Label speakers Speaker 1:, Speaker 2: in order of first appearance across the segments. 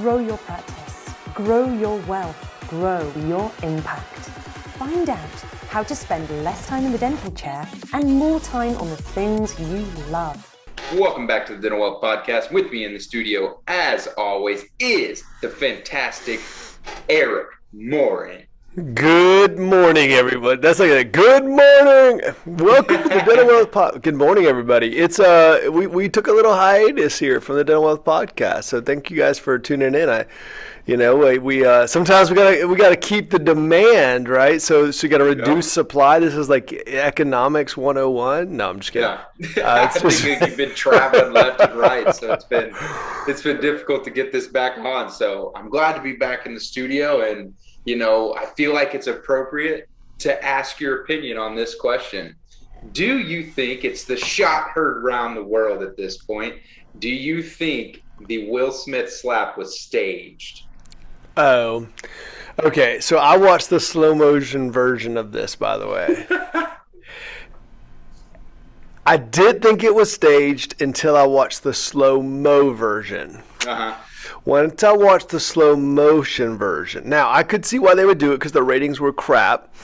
Speaker 1: Grow your practice, grow your wealth, grow your impact. Find out how to spend less time in the dental chair and more time on the things you love.
Speaker 2: Welcome back to the Dental Wealth Podcast. With me in the studio, as always, is the fantastic Eric Morin.
Speaker 3: Good morning, everybody. That's like a good morning. Welcome to the Dental Wealth Podcast. Good morning, everybody. It's we took a little hiatus here from the Dental Wealth Podcast, so thank you guys for tuning in. We sometimes we gotta keep the demand, right? So you gotta reduce supply. This is like economics 101. No, I'm just kidding.
Speaker 2: Yeah. I think you've been traveling left and right, so it's been difficult to get this back on. So I'm glad to be back in the studio, and I feel like it's appropriate to ask your opinion on this question. Do you think it's the shot heard around the world at this point? Do you think the Will Smith slap was staged?
Speaker 3: Oh, okay. So I watched the slow motion version of this, by the way. I did think it was staged until I watched the slow-mo version.
Speaker 2: Uh-huh.
Speaker 3: Once I watched the slow motion version, now I could see why they would do it because the ratings were crap,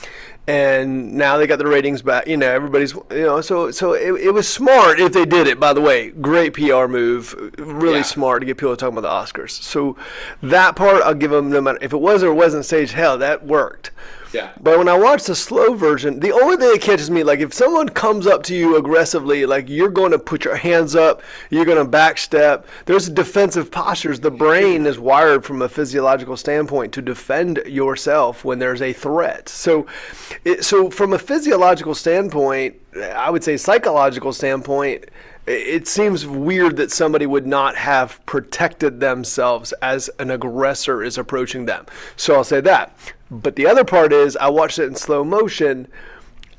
Speaker 3: and now they got the ratings back. Everybody's, so it was smart if they did it. By the way, great PR move, really smart to get people talking about the Oscars. So that part I'll give them, no matter if it was or wasn't staged. Hell, that worked.
Speaker 2: Yeah.
Speaker 3: But when I watch the slow version, the only thing that catches me, like if someone comes up to you aggressively, like you're going to put your hands up, you're going to backstep, there's defensive postures. The brain is wired from a physiological standpoint to defend yourself when there's a threat. So from a physiological standpoint, I would say psychological standpoint, it seems weird that somebody would not have protected themselves as an aggressor is approaching them. So I'll say that. But the other part is I watched it in slow motion.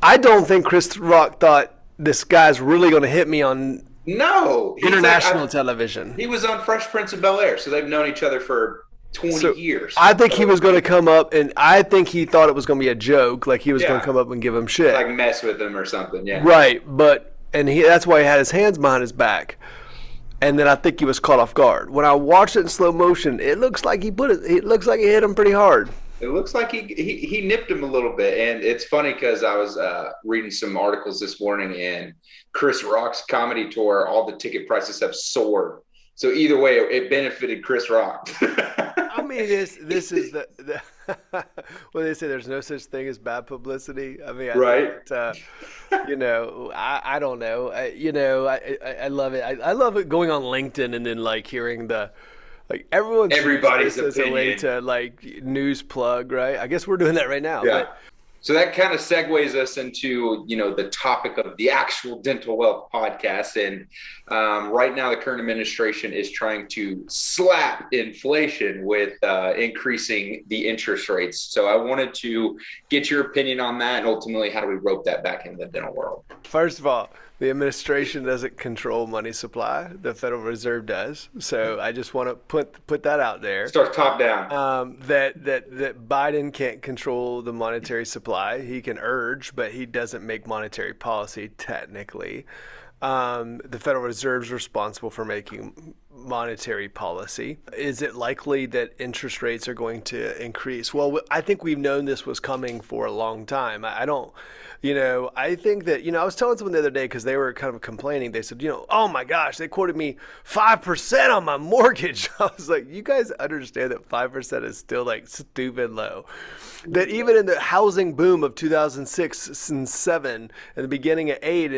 Speaker 3: I don't think Chris Rock thought this guy's really going to hit me on international television.
Speaker 2: He was on Fresh Prince of Bel-Air, so they've known each other for 20 years.
Speaker 3: I think he was going to come up, and I think he thought it was going to be a joke, like he was going to come up and give him shit.
Speaker 2: Like mess with him or something, yeah.
Speaker 3: Right, and that's why he had his hands behind his back. And then I think he was caught off guard. When I watched it in slow motion, it looks like he hit him pretty hard.
Speaker 2: It looks like he nipped him a little bit. And it's funny because I was reading some articles this morning, and Chris Rock's comedy tour, all the ticket prices have soared. So either way, it benefited Chris Rock.
Speaker 3: I mean, this is the well, they say there's no such thing as bad publicity. I mean,
Speaker 2: right?
Speaker 3: I don't know. I love it. I love it going on LinkedIn and then like hearing everybody's opinion as a way to like news plug, right? I guess we're doing that right now.
Speaker 2: Yeah.
Speaker 3: But,
Speaker 2: so that kind of segues us into, the topic of the actual Dental Wealth Podcast. And right now, the current administration is trying to slap inflation with increasing the interest rates. So I wanted to get your opinion on that, and ultimately, how do we rope that back into the dental world?
Speaker 3: First of all, the administration doesn't control money supply. The Federal Reserve does. So I just want to put that out there.
Speaker 2: Start top down.
Speaker 3: That Biden can't control the monetary supply. He can urge, but he doesn't make monetary policy technically. The Federal Reserve is responsible for making monetary policy. Is it likely that interest rates are going to increase? Well, I think we've known this was coming for a long time. I think that, I was telling someone the other day because they were kind of complaining. They said, oh my gosh, they quoted me 5% on my mortgage. I was like, you guys understand that 5% is still like stupid low. That even in the housing boom of 2006 and 7 and the beginning of 8,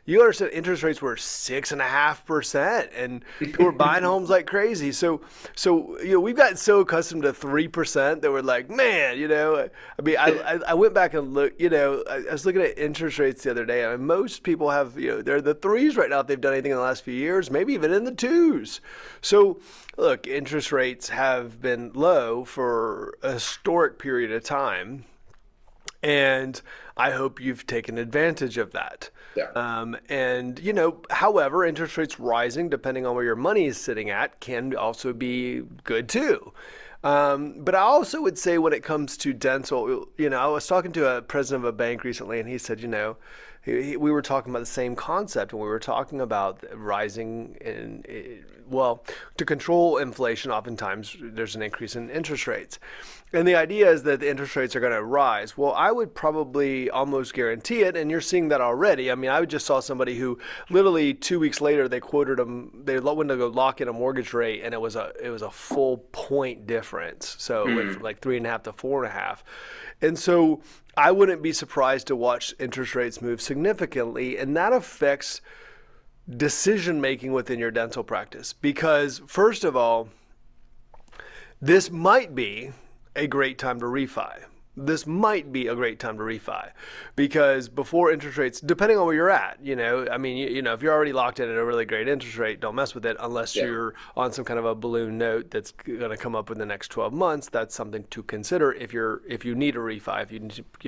Speaker 3: you understand interest rates were 6.5%, and people were buying homes like crazy. So we've gotten so accustomed to 3% that we're like, man, I went back and looked, I was looking at interest rates the other day, and most people have, they're the 3s right now if they've done anything in the last few years, maybe even in the 2s. So look, interest rates have been low for a historic period of time, and I hope you've taken advantage of that.
Speaker 2: Yeah.
Speaker 3: However, interest rates rising, depending on where your money is sitting at, can also be good too. But I also would say when it comes to dental, I was talking to a president of a bank recently, and he said, we were talking about the same concept when we were talking about rising to control inflation. Oftentimes there's an increase in interest rates. And the idea is that the interest rates are going to rise. Well, I would probably almost guarantee it, and you're seeing that already. I mean, I just saw somebody who literally 2 weeks later they quoted them. They went to go lock in a mortgage rate, and it was a full point difference. So it went from like 3.5 to 4.5, and so I wouldn't be surprised to watch interest rates move significantly, and that affects decision making within your dental practice. Because first of all, this might be a great time to refi. This might be a great time to refi because before interest rates, depending on where you're at, I mean, if you're already locked in at a really great interest rate, don't mess with it unless you're on some kind of a balloon note that's going to come up in the next 12 months. That's something to consider if you need a refi. If you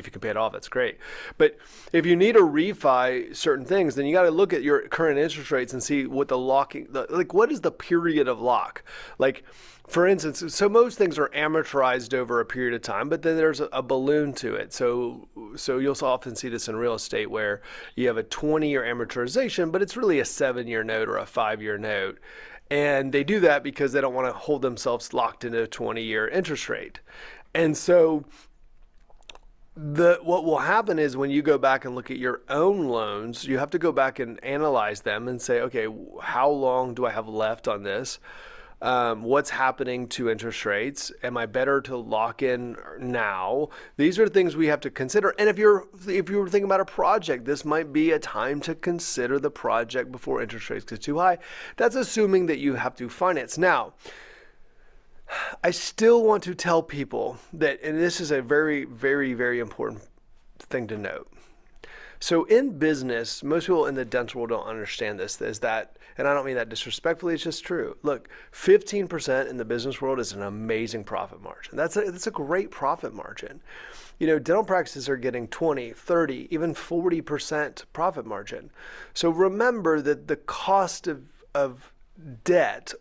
Speaker 3: can pay it off, that's great. But if you need to refi certain things, then you got to look at your current interest rates and see what what is the period of lock? Like, for instance, so most things are amortized over a period of time, but then there's a balloon to it. So you'll often see this in real estate where you have a 20-year amortization, but it's really a 7-year note or a 5-year note. And they do that because they don't want to hold themselves locked into a 20-year interest rate. And so what will happen is when you go back and look at your own loans, you have to go back and analyze them and say, okay, how long do I have left on this? What's happening to interest rates? Am I better to lock in now? These are things we have to consider. And if you're thinking about a project, this might be a time to consider the project before interest rates get too high. That's assuming that you have to finance. Now, I still want to tell people that, and this is a very, very, very important thing to note. So in business, most people in the dental world don't understand this, is that, and I don't mean that disrespectfully, it's just true. Look, 15% in the business world is an amazing profit margin. That's a great profit margin. Dental practices are getting 20, 30, even 40% profit margin. So remember that the cost of debt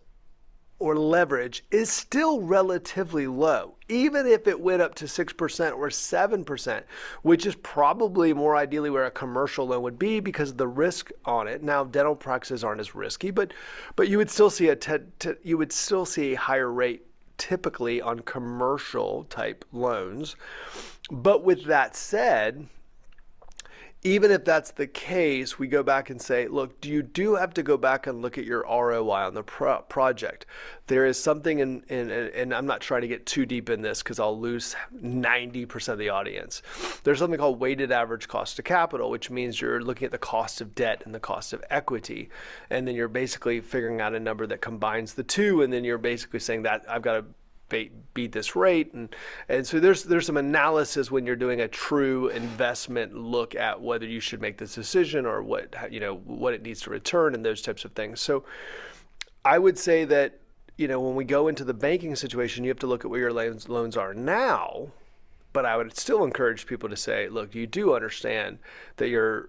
Speaker 3: or leverage is still relatively low, even if it went up to 6% or 7%, which is probably more ideally where a commercial loan would be because of the risk on it. Now, dental practices aren't as risky, but you would still see a higher rate typically on commercial type loans. But with that said, even if that's the case, we go back and say, look, you do have to go back and look at your ROI on the project. There is something and I'm not trying to get too deep in this because I'll lose 90% of the audience. There's something called weighted average cost of capital, which means you're looking at the cost of debt and the cost of equity. And then you're basically figuring out a number that combines the two. And then you're basically saying that I've got to beat this rate, and so there's some analysis when you're doing a true investment look at whether you should make this decision or what it needs to return and those types of things. So I would say that when we go into the banking situation, you have to look at where your loans are now, but I would still encourage people to say, look, you do understand that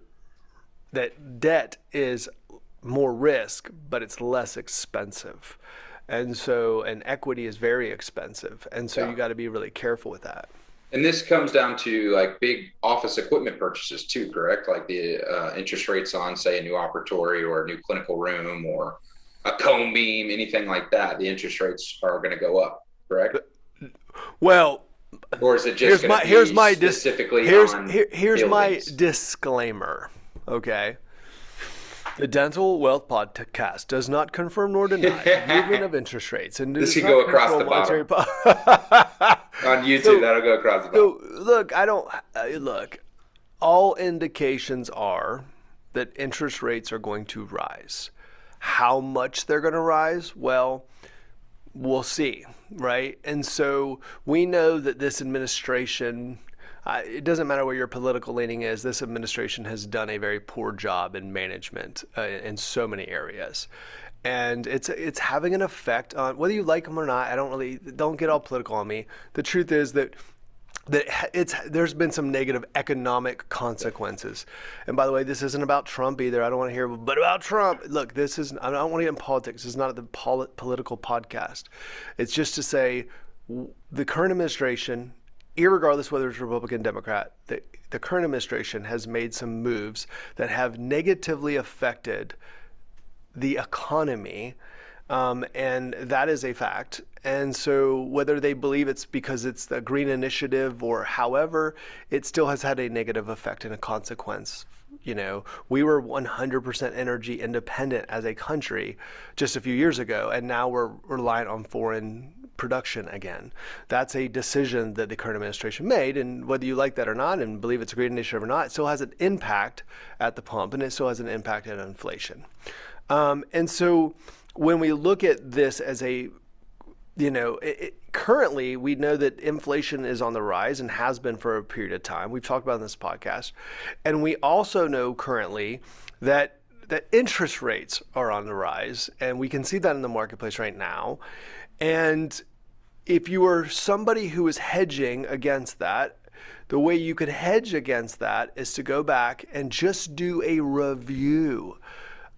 Speaker 3: that debt is more risk, but it's less expensive. And equity is very expensive. And so you got to be really careful with that.
Speaker 2: And this comes down to like big office equipment purchases too, correct? Like the interest rates on, say, a new operatory or a new clinical room or a cone beam, anything like that. The interest rates are going to go up, correct?
Speaker 3: Well,
Speaker 2: or is it just
Speaker 3: here's my disclaimer, okay? The Dental Wealth Podcast does not confirm nor deny the movement of interest rates. And
Speaker 2: this could go across the bottom. On YouTube, that'll go across the bottom.
Speaker 3: So, look, all indications are that interest rates are going to rise. How much they're going to rise? Well, we'll see, right? And so we know that this administration, it doesn't matter what your political leaning is, this administration has done a very poor job in management in so many areas. And it's having an effect on whether you like them or not. Don't get all political on me. The truth is that there's been some negative economic consequences. And by the way, this isn't about Trump either. I don't want to hear but about Trump. Look, I don't want to get in politics. This is not the political podcast. It's just to say the current administration irregardless whether it's Republican, Democrat, the current administration has made some moves that have negatively affected the economy, and that is a fact. And so whether they believe it's because it's the green initiative or however, it still has had a negative effect and a consequence. You know, we were 100% energy independent as a country just a few years ago, and now we're reliant on foreign production again. That's a decision that the current administration made, and whether you like that or not and believe it's a great initiative or not, it still has an impact at the pump, and it still has an impact at inflation. And so when we look at this as a, you know, currently we know that inflation is on the rise and has been for a period of time. We've talked about it in this podcast. And we also know currently that interest rates are on the rise, and we can see that in the marketplace right now. And if you are somebody who is hedging against that, the way you could hedge against that is to go back and just do a review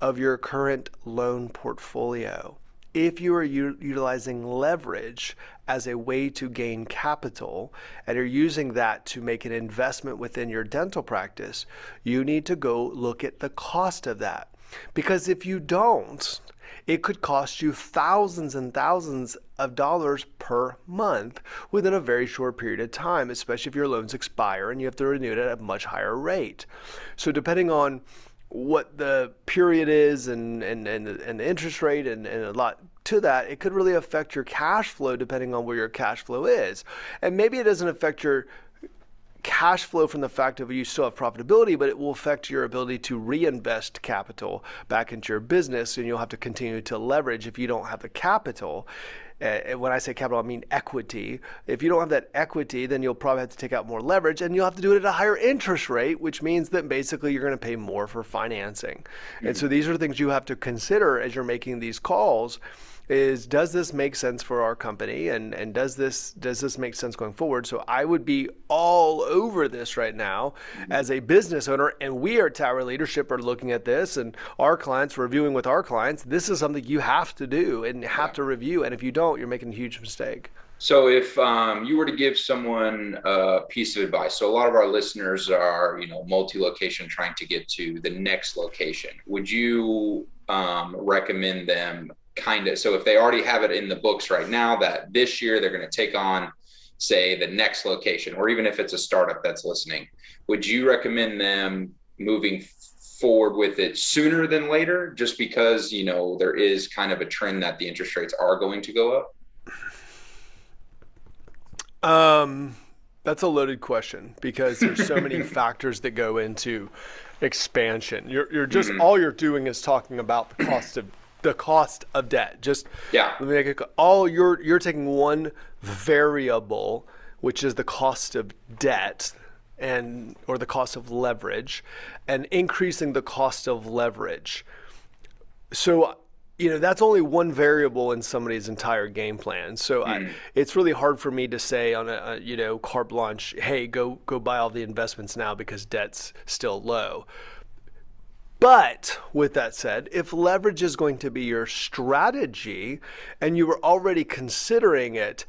Speaker 3: of your current loan portfolio. If you are utilizing leverage as a way to gain capital and are using that to make an investment within your dental practice, you need to go look at the cost of that. Because if you don't, it could cost you thousands and thousands of dollars per month within a very short period of time, especially if your loans expire and you have to renew it at a much higher rate. So depending on what the period is and the interest rate and a lot to that, it could really affect your cash flow depending on where your cash flow is. And maybe it doesn't affect your cash flow from the fact of you still have profitability, but it will affect your ability to reinvest capital back into your business, and you'll have to continue to leverage if you don't have the capital. When I say capital, I mean equity. If you don't have that equity, then you'll probably have to take out more leverage, and you'll have to do it at a higher interest rate, which means that basically you're going to pay more for financing. Mm-hmm. And so these are things you have to consider as you're making these calls. Is, does this make sense for our company, and does this make sense going forward? So I would be all over this right now as a business owner, and we at Tower Leadership are looking at this, and our clients, reviewing with our clients. This is something you have to do and have to review, and if you don't, you're making a huge mistake.
Speaker 2: So if you were to give someone a piece of advice, so a lot of our listeners are, you know, multi-location trying to get to the next location, would you recommend them so if they already have it in the books right now that this year they're going to take on, say, the next location, or even if it's a startup that's listening, would you recommend them moving forward with it sooner than later, just because, you know, there is kind of a trend that the interest rates are going to go up?
Speaker 3: That's a loaded question because there's so many factors that go into expansion. You're just all you're doing is talking about the cost of debt. Just let me make it you're taking one variable, which is the cost of debt or the cost of leverage, and increasing the cost of leverage. So, you know, that's only one variable in somebody's entire game plan. So it's really hard for me to say on a carte blanche, hey, go buy all the investments now because debt's still low. But with that said, if leverage is going to be your strategy and you were already considering it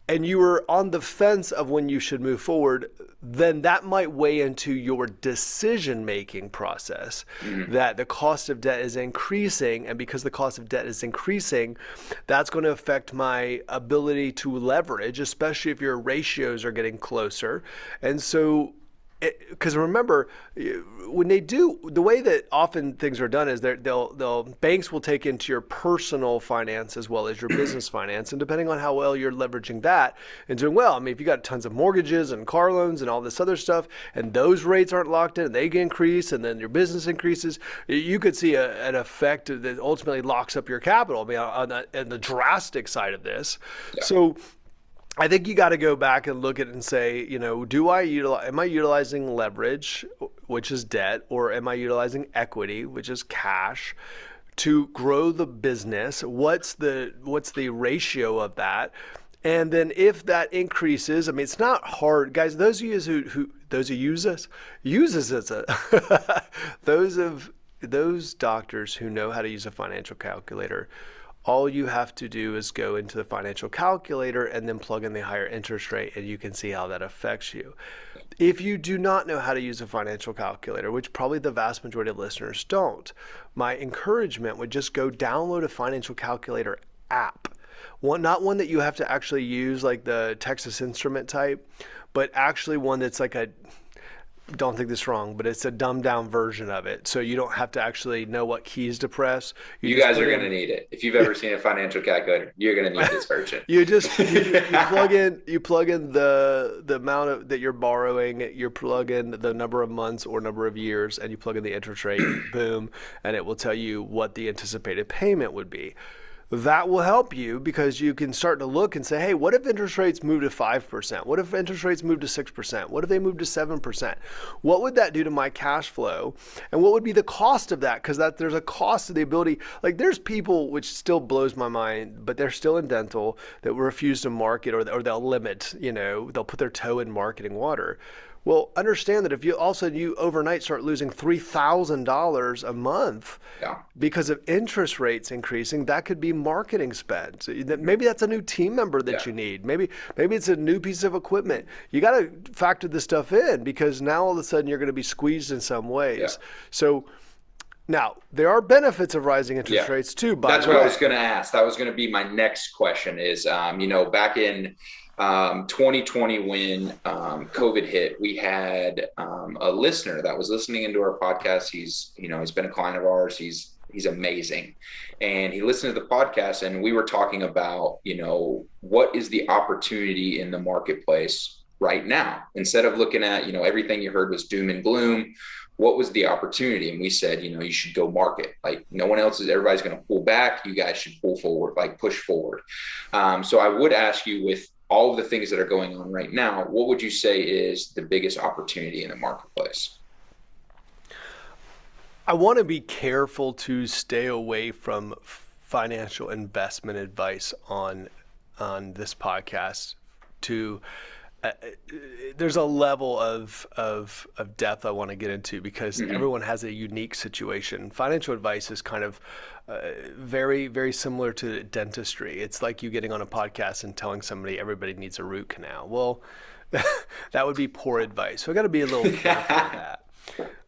Speaker 3: and you were on the fence of when you should move forward, then that might weigh into your decision-making process, that the cost of debt is increasing. And because the cost of debt is increasing, that's going to affect my ability to leverage, especially if your ratios are getting closer. And so because remember, when they do, the way that often things are done is banks will take into your personal finance as well as your business finance, and depending on how well you're leveraging that and doing well, I mean, if you got tons of mortgages and car loans and all this other stuff, and those rates aren't locked in, and they increase, and then your business increases, you could see an effect that ultimately locks up your capital. I mean, on the drastic side of this, so. I think you got to go back and look at it and say, you know, am I utilizing leverage, which is debt, or am I utilizing equity, which is cash, to grow the business? What's the ratio of that? And then if that increases, I mean, it's not hard, guys. Those of you who use us as those doctors who know how to use a financial calculator All you have to do is go into the financial calculator and then plug in the higher interest rate, and you can see how that affects you. If you do not know how to use a financial calculator, which probably the vast majority of listeners don't, my encouragement would just go download a financial calculator app. Not one that you have to actually use like the Texas Instrument type, but actually one that's like don't think this wrong, but it's a dumbed down version of it. So you don't have to actually know what keys to press.
Speaker 2: You guys are going to need it. If you've ever seen a financial calculator, you're going to need this version.
Speaker 3: you plug in the amount of that you're borrowing, you plug in the number of months or number of years, and you plug in the interest rate, boom, and it will tell you what the anticipated payment would be. That will help you because you can start to look and say, hey, what if interest rates move to 5%? What if interest rates move to 6%? What if they move to 7%? What would that do to my cash flow? And what would be the cost of that? Because there's a cost to the ability. Like there's people, which still blows my mind, but they're still in dental that will refuse to market or they'll limit, they'll put their toe in marketing water. Well, understand that if you all of a sudden you overnight start losing $3,000 a month because of interest rates increasing, that could be marketing spend. So maybe that's a new team member that you need. Maybe it's a new piece of equipment. You got to factor this stuff in because now all of a sudden you're going to be squeezed in some ways. Yeah. So now there are benefits of rising interest rates too.
Speaker 2: That's what I was going to ask. That was going to be my next question is, back in 2020 when COVID hit, we had a listener that was listening into our podcast. He's been a client of ours. He's amazing. And he listened to the podcast and we were talking about, what is the opportunity in the marketplace right now? Instead of looking at, everything you heard was doom and gloom, what was the opportunity? And we said, you should go market. Like no one else everybody's going to pull back. You guys should pull forward, like push forward. So I would ask you with all of the things that are going on right now, what would you say is the biggest opportunity in the marketplace?
Speaker 3: I want to be careful to stay away from financial investment advice on this podcast. There's a level of depth I want to get into because everyone has a unique situation. Financial advice is kind of very, very similar to dentistry. It's like you getting on a podcast and telling somebody everybody needs a root canal. Well, that would be poor advice. So I got to be a little careful of that.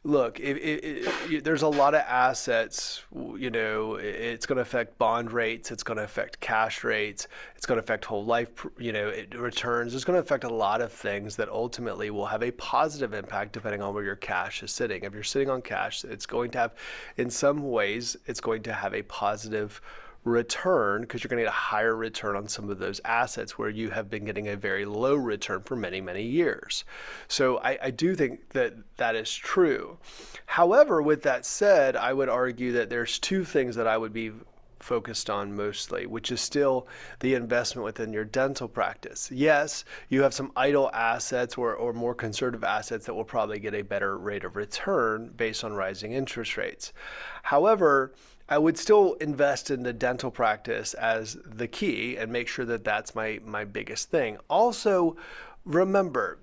Speaker 3: Look, there's a lot of assets, it's going to affect bond rates, it's going to affect cash rates, it's going to affect whole life, returns. It's going to affect a lot of things that ultimately will have a positive impact depending on where your cash is sitting. If you're sitting on cash, it's going to have, in some ways, it's going to have a positive return because you're going to get a higher return on some of those assets where you have been getting a very low return for many, many years. So I do think that is true. However, with that said, I would argue that there's two things that I would be focused on mostly, which is still the investment within your dental practice. Yes, you have some idle assets or more conservative assets that will probably get a better rate of return based on rising interest rates. However, I would still invest in the dental practice as the key and make sure that that's my biggest thing. Also, remember,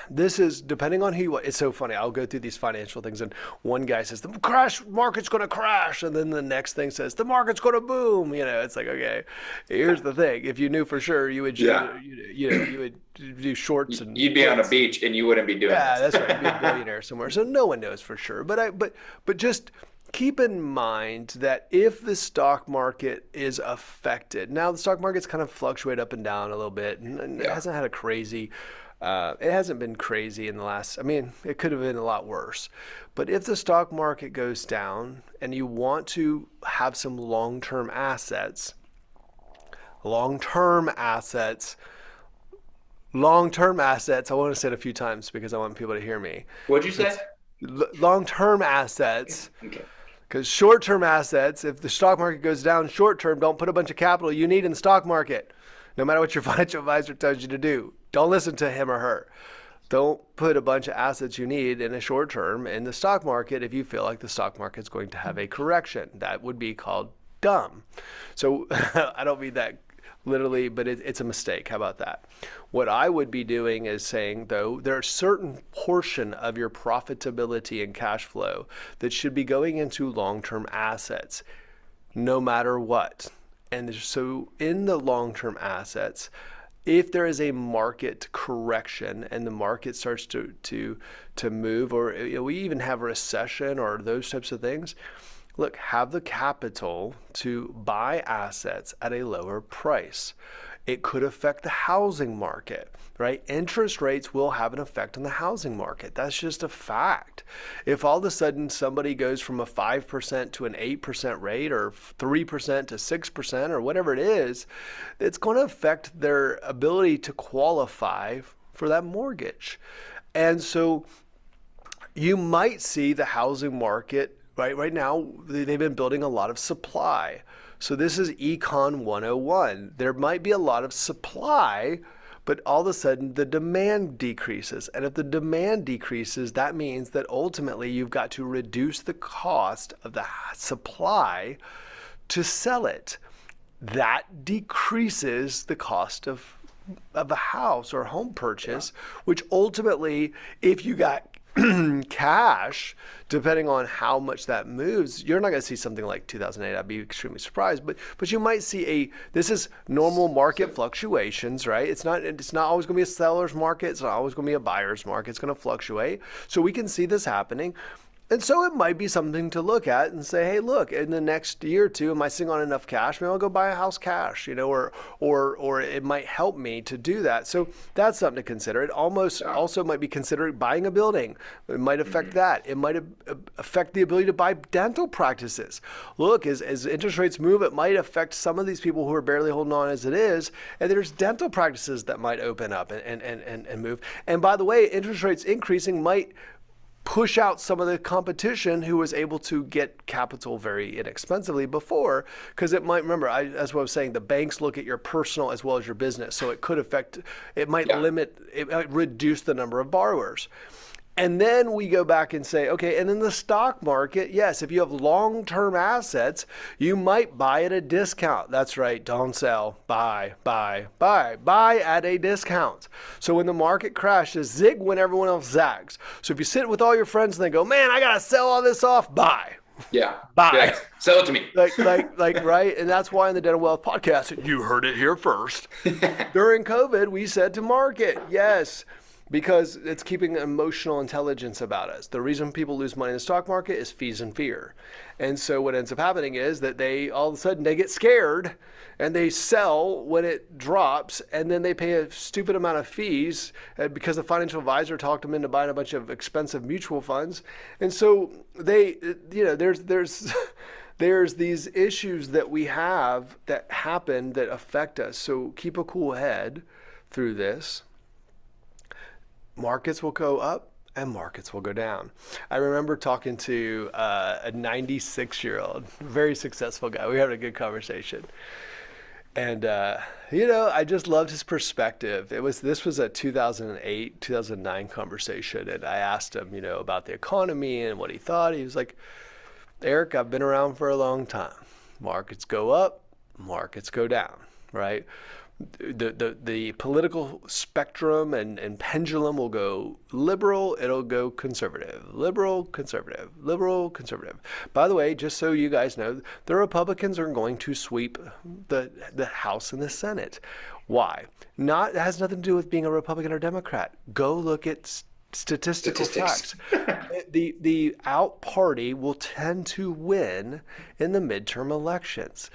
Speaker 3: this is depending on who you want. It's so funny. I'll go through these financial things and one guy says, the market's going to crash. And then the next thing says, the market's going to boom. It's like, okay, here's the thing. If you knew for sure, you would, you would do shorts and
Speaker 2: you'd be on a beach and you wouldn't be doing
Speaker 3: this. That's right. You'd be a billionaire somewhere. So no one knows for sure. But just keep in mind that if the stock market is affected, now the stock market's kind of fluctuate up and down a little bit, and it hasn't had a crazy, it hasn't been crazy in the last, it could have been a lot worse. But if the stock market goes down and you want to have some long-term assets, I want to say it a few times because I want people to hear me.
Speaker 2: What'd you say?
Speaker 3: Long-term assets.
Speaker 2: Okay.
Speaker 3: Because short-term assets, if the stock market goes down short-term, don't put a bunch of capital you need in the stock market, no matter what your financial advisor tells you to do. Don't listen to him or her. Don't put a bunch of assets you need in a short-term in the stock market if you feel like the stock market's going to have a correction. That would be called dumb. So I don't mean that literally, but it's a mistake. How about that? What I would be doing is saying, though, there are a certain portion of your profitability and cash flow that should be going into long-term assets, no matter what. And so in the long-term assets, if there is a market correction and the market starts to move, or we even have a recession or those types of things, look, have the capital to buy assets at a lower price. It could affect the housing market, right? Interest rates will have an effect on the housing market. That's just a fact. If all of a sudden somebody goes from a 5% to an 8% rate, or 3% to 6%, or whatever it is, it's going to affect their ability to qualify for that mortgage. And so you might see the housing market, right now, they've been building a lot of supply. So this is Econ 101. There might be a lot of supply, but all of a sudden the demand decreases. And if the demand decreases, that means that ultimately you've got to reduce the cost of the supply to sell it. That decreases the cost of a house or home purchase, which ultimately, if you got cash, depending on how much that moves, you're not going to see something like 2008. I'd be extremely surprised, but you might see this is normal market fluctuations, right? It's not always going to be a seller's market. It's not always going to be a buyer's market. It's going to fluctuate. So we can see this happening. And so it might be something to look at and say, hey, look, in the next year or two, am I sitting on enough cash? Maybe I'll go buy a house cash, or it might help me to do that. So that's something to consider. It also might be considering buying a building. It might affect that. It might affect the ability to buy dental practices. Look, as interest rates move, it might affect some of these people who are barely holding on as it is. And there's dental practices that might open up and move. And by the way, interest rates increasing might push out some of the competition who was able to get capital very inexpensively before, because it might, remember, that's what I was saying, the banks look at your personal as well as your business. So it could affect, it might reduce the number of borrowers. And then we go back and say, okay, and in the stock market, yes, if you have long-term assets, you might buy at a discount. That's right, don't sell, buy at a discount. So when the market crashes, zig when everyone else zags. So if you sit with all your friends and they go, man, I got to sell all this off, buy.
Speaker 2: Yeah.
Speaker 3: Buy.
Speaker 2: Yeah. Sell it to me.
Speaker 3: Like, right? And that's why in the Dental Wealth podcast, you heard it here first. During COVID, we said to market, yes, because it's keeping emotional intelligence about us. The reason people lose money in the stock market is fees and fear. And so what ends up happening is that they all of a sudden they get scared and they sell when it drops, and then they pay a stupid amount of fees because the financial advisor talked them into buying a bunch of expensive mutual funds. And so they, there's these issues that we have that happen that affect us. So keep a cool head through this. Markets will go up and markets will go down. I remember talking to a 96-year-old, very successful guy. We were having a good conversation. And, I just loved his perspective. This was a 2008, 2009 conversation. And I asked him, about the economy and what he thought. He was like, Eric, I've been around for a long time. Markets go up, markets go down, right? The political spectrum and pendulum will go liberal, it'll go conservative, liberal, conservative, liberal, conservative. By the way, just so you guys know, the Republicans are going to sweep the House and the Senate. Why? It has nothing to do with being a Republican or Democrat. Go look at statistical facts. The out party will tend to win in the midterm elections.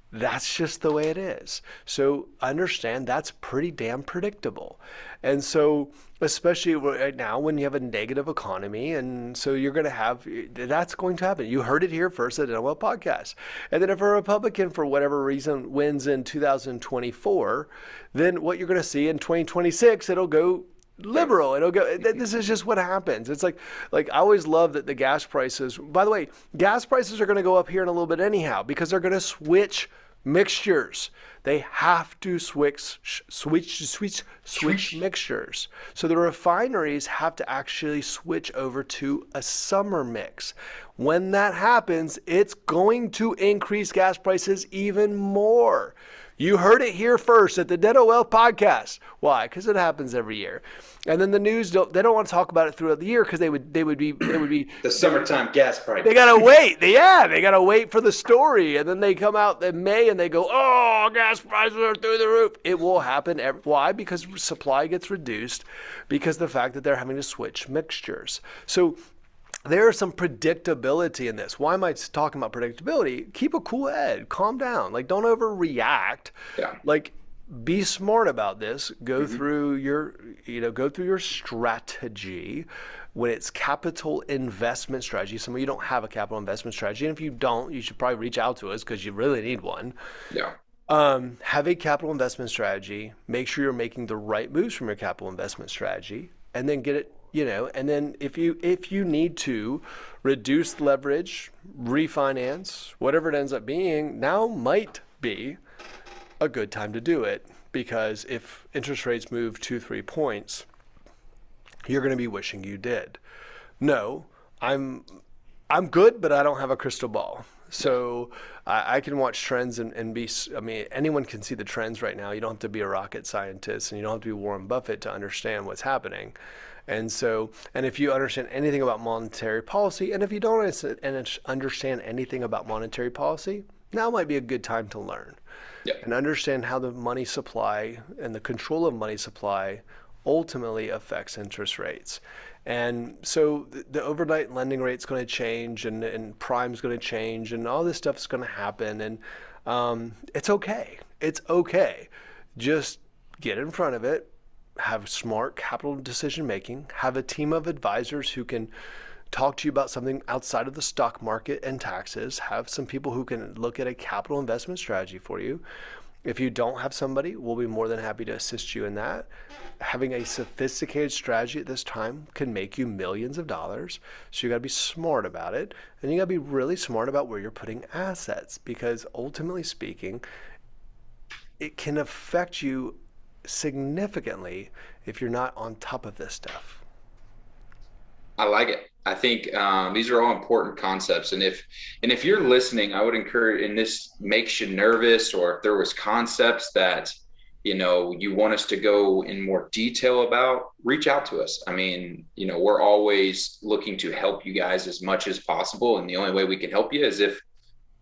Speaker 3: That's just the way it is. So understand that's pretty damn predictable. And so especially right now when you have a negative economy, and so you're going to have, that's going to happen. You heard it here first at NOL Podcast. And then if a Republican for whatever reason wins in 2024, then what you're going to see in 2026, it'll go liberal. It'll go. This is just what happens. It's like I always love that the gas prices. By the way, gas prices are going to go up here in a little bit anyhow because they're going to switch mixtures. They have to switch mixtures. So the refineries have to actually switch over to a summer mix. When that happens, it's going to increase gas prices even more. You heard it here first at the Dental Wealth Podcast. Why? Because it happens every year. And then the news don't want to talk about it throughout the year because they would be
Speaker 2: the summertime gas price.
Speaker 3: They gotta wait. They gotta wait for the story, and then they come out in May and they go, "Oh, gas prices are through the roof." It will happen. Why? Because supply gets reduced, because the fact that they're having to switch mixtures. So there's some predictability in this. Why am I talking about predictability? Keep a cool head. Calm down. Like, don't overreact.
Speaker 2: Yeah.
Speaker 3: Like, be smart about this. Go through your strategy. When it's capital investment strategy, some of you don't have a capital investment strategy. And if you don't, you should probably reach out to us because you really need one.
Speaker 2: Yeah.
Speaker 3: Have a capital investment strategy. Make sure you're making the right moves from your capital investment strategy, and then get it, and then if you need to reduce leverage, refinance, whatever it ends up being, now might be a good time to do it, because if interest rates move 2-3 points, you're going to be wishing you did. No, I'm good, but I don't have a crystal ball. So I can watch trends and be, anyone can see the trends right now. You don't have to be a rocket scientist, and you don't have to be Warren Buffett to understand what's happening. And if you understand anything about monetary policy, and if you don't understand anything about monetary policy, now might be a good time to learn.
Speaker 2: Yep.
Speaker 3: And understand how the money supply and the control of money supply ultimately affects interest rates. And so the overnight lending rate is going to change, and prime is going to change, and all this stuff is going to happen. And it's okay. It's okay. Just get in front of it, have smart capital decision making, have a team of advisors who can talk to you about something outside of the stock market and taxes, have some people who can look at a capital investment strategy for you. If you don't have somebody, we'll be more than happy to assist you in that. Having a sophisticated strategy at this time can make you millions of dollars. So you got to be smart about it. And you got to be really smart about where you're putting assets, because ultimately speaking, it can affect you significantly if you're not on top of this stuff.
Speaker 2: I like it. I think these are all important concepts, and if you're listening, I would encourage, and this makes you nervous, or if there was concepts that you want us to go in more detail about, reach out to us. I mean, we're always looking to help you guys as much as possible, and the only way we can help you is if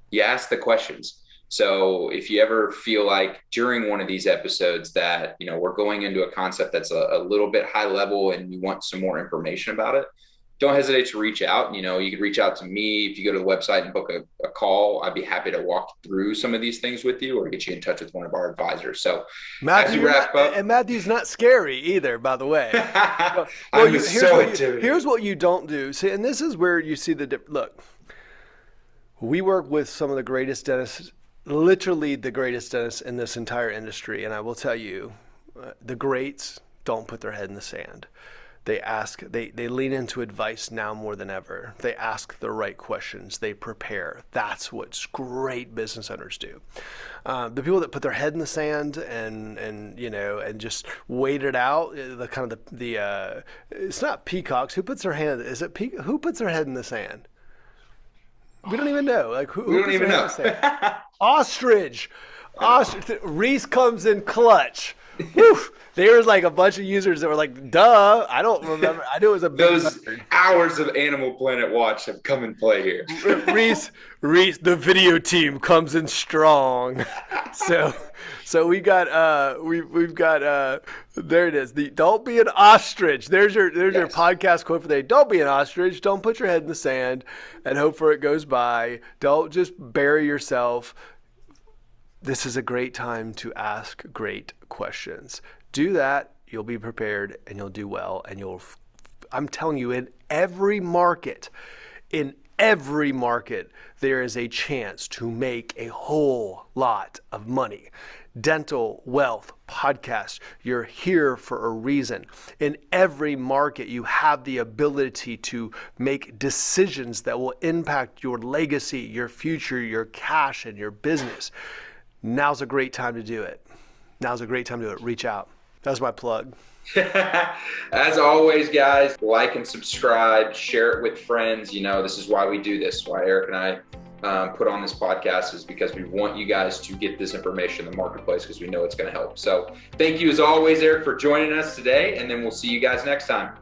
Speaker 2: you ask the questions. So if you ever feel like during one of these episodes that we're going into a concept that's a little bit high level and you want some more information about it, don't hesitate to reach out. You can reach out to me. If you go to the website and book a call, I'd be happy to walk through some of these things with you, or get you in touch with one of our advisors. So
Speaker 3: Matthew,
Speaker 2: as we wrap up,
Speaker 3: and Matthew's not scary either, by the way. Here's what you don't do. See, and this is where you see look, we work with some of the greatest dentists, literally the greatest dentists in this entire industry. And I will tell you, the greats don't put their head in the sand. They lean into advice now more than ever. They ask the right questions. They prepare. That's what great business owners do. The people that put their head in the sand and just wait it out, it's not peacocks. Who puts their hand? Who puts their head in the sand? We don't even know. Like who
Speaker 2: don't even know.
Speaker 3: Ostrich. Reese comes in clutch. Whew. There was like a bunch of users that were like, duh, I don't remember. I knew it was a big
Speaker 2: Those hours of Animal Planet watch have come in play here.
Speaker 3: Reese, the video team comes in strong. So we've got there it is. Don't be an ostrich. There's your podcast quote for the day. Don't be an ostrich. Don't put your head in the sand and hope for it goes by. Don't just bury yourself. This is a great time to ask great questions. Do that, you'll be prepared, and you'll do well. And I'm telling you, in every market, there is a chance to make a whole lot of money. Dental Wealth Podcast, you're here for a reason. In every market, you have the ability to make decisions that will impact your legacy, your future, your cash, and your business. Now's a great time to do it. Reach out. That's my plug.
Speaker 2: As always, guys, like and subscribe, share it with friends. This is why we do this, why Eric and I put on this podcast is because we want you guys to get this information in the marketplace because we know it's going to help. So thank you as always, Eric, for joining us today, and then we'll see you guys next time.